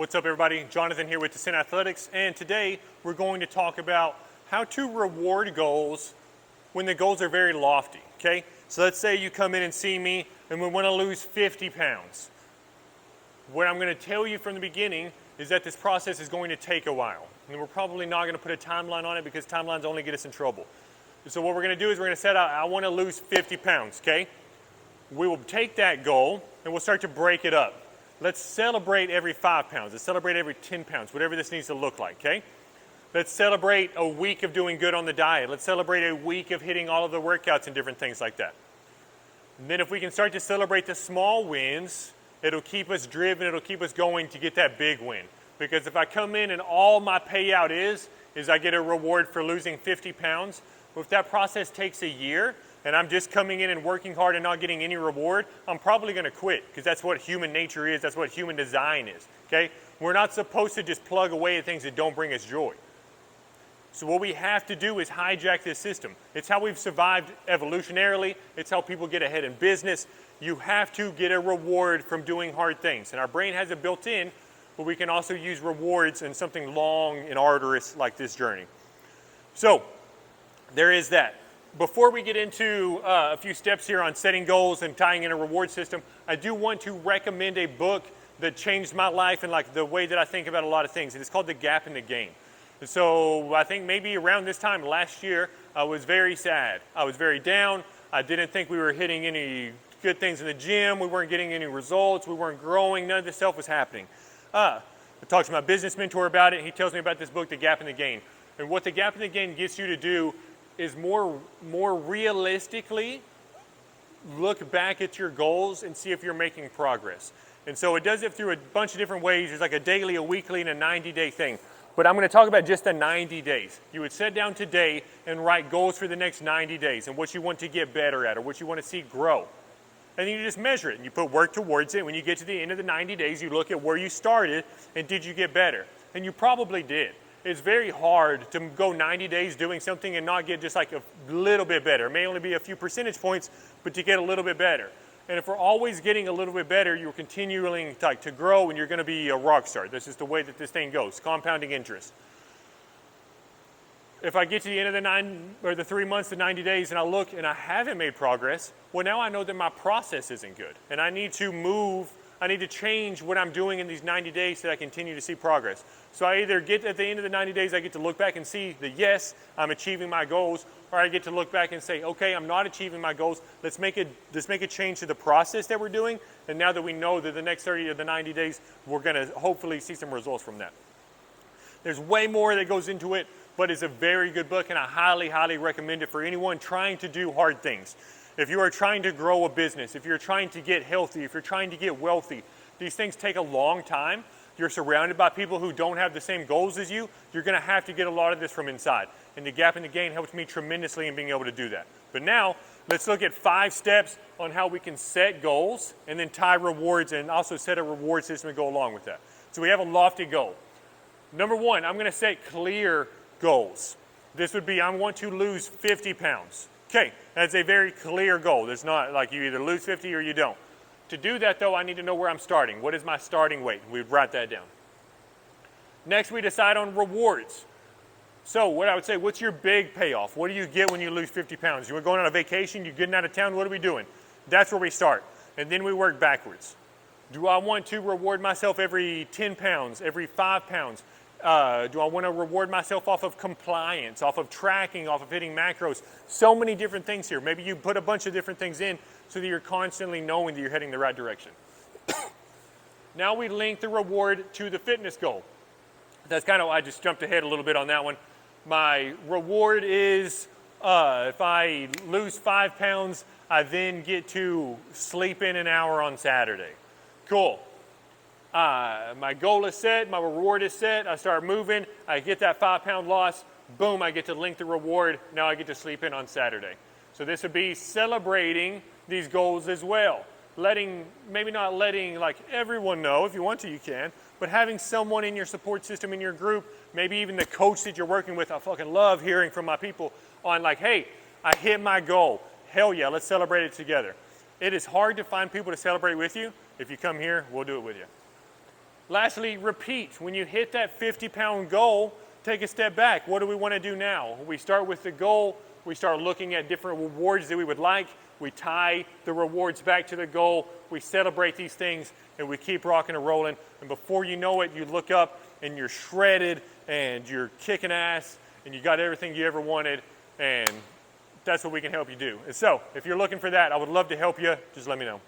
What's up, everybody? Jonathan here with Descent Athletics, and today we're going to talk about how to reward goals when the goals are very lofty, okay? So let's say you come in and see me and we want to lose 50 pounds. What I'm going to tell you from the beginning is that this process is going to take a while. And we're probably not going to put a timeline on it because timelines only get us in trouble. So what we're going to do is we're going to set out, I want to lose 50 pounds, okay? We will take that goal and we'll start to break it up. Let's celebrate every 5 pounds. Let's celebrate every 10 pounds, whatever this needs to look like, okay? Let's celebrate a week of doing good on the diet. Let's celebrate a week of hitting all of the workouts and different things like that. And then if we can start to celebrate the small wins, it'll keep us driven, it'll keep us going to get that big win. Because if I come in and all my payout is I get a reward for losing 50 pounds, well, if that process takes a year, and I'm just coming in and working hard and not getting any reward, I'm probably going to quit because that's what human nature is. That's what human design is, okay? We're not supposed to just plug away at things that don't bring us joy. So what we have to do is hijack this system. It's how we've survived evolutionarily. It's how people get ahead in business. You have to get a reward from doing hard things. And our brain has it built in, but we can also use rewards in something long and arduous like this journey. So there is that. Before we get into a few steps here on setting goals and tying in a reward system, I do want to recommend a book that changed my life and like the way that I think about a lot of things. And it's called The Gap in the Game. And so I think maybe around this time last year, I was very sad. I was very down. I didn't think we were hitting any good things in the gym. We weren't getting any results. We weren't growing. None of this stuff was happening. I talked to my business mentor about it. He tells me about this book, The Gap in the Game. And what The Gap in the Game gets you to do is more realistically look back at your goals and see if you're making progress. And so it does it through a bunch of different ways. There's like a daily, a weekly, and a 90-day thing. But I'm going to talk about just the 90 days. You would sit down today and write goals for the next 90 days and what you want to get better at or what you want to see grow. And then you just measure it and you put work towards it. When you get to the end of the 90 days, you look at where you started and did you get better? And you probably did. It's very hard to go 90 days doing something and not get just like a little bit better. It may only be a few percentage points, but to get a little bit better. And if we're always getting a little bit better, you're continuing to grow and you're going to be a rock star. This is the way that this thing goes, compounding interest. If I get to the end of the 3 months, the 90 days, and I look and I haven't made progress, well, now I know that my process isn't good. And I need to change what I'm doing in these 90 days so that I continue to see progress. So I either get at the end of the 90 days, I get to look back and see that yes, I'm achieving my goals, or I get to look back and say, okay, I'm not achieving my goals. Let's make a change to the process that we're doing. And now that we know that the next 30 or the 90 days, we're going to hopefully see some results from that. There's way more that goes into it, but it's a very good book, and I highly, highly recommend it for anyone trying to do hard things. If you are trying to grow a business, if you're trying to get healthy, if you're trying to get wealthy, these things take a long time. You're surrounded by people who don't have the same goals as you. You're going to have to get a lot of this from inside. And The Gap in the Game helps me tremendously in being able to do that. But now, let's look at 5 steps on how we can set goals and then tie rewards and also set a reward system to go along with that. So we have a lofty goal. Number 1, I'm going to set clear goals. This would be, I want to lose 50 pounds. Okay, that's a very clear goal. There's not like you either lose 50 or you don't. To do that, though, I need to know where I'm starting. What is my starting weight? We write that down. Next, we decide on rewards. So what I would say, what's your big payoff? What do you get when you lose 50 pounds? You're going on a vacation, you're getting out of town, what are we doing? That's where we start. And then we work backwards. Do I want to reward myself every 10 pounds, every 5 pounds? Do I want to reward myself off of compliance, off of tracking, off of hitting macros? So many different things here. Maybe you put a bunch of different things in so that you're constantly knowing that you're heading the right direction. Now we link the reward to the fitness goal. That's kind of, I just jumped ahead a little bit on that one. My reward is if I lose 5 pounds, I then get to sleep in an hour on Saturday. Cool. My goal is set, my reward is set, I start moving, I get that 5-pound loss, boom, I get to link the reward, now I get to sleep in on Saturday. So this would be celebrating these goals as well. Maybe not letting like everyone know, if you want to you can, but having someone in your support system, in your group, maybe even the coach that you're working with. I fucking love hearing from my people on like, hey, I hit my goal. Hell yeah, let's celebrate it together. It is hard to find people to celebrate with you. If you come here, we'll do it with you. Lastly, repeat. When you hit that 50-pound goal, take a step back. What do we want to do now? We start with the goal. We start looking at different rewards that we would like. We tie the rewards back to the goal. We celebrate these things, and we keep rocking and rolling. And before you know it, you look up, and you're shredded, and you're kicking ass, and you got everything you ever wanted, and that's what we can help you do. And so, if you're looking for that, I would love to help you. Just let me know.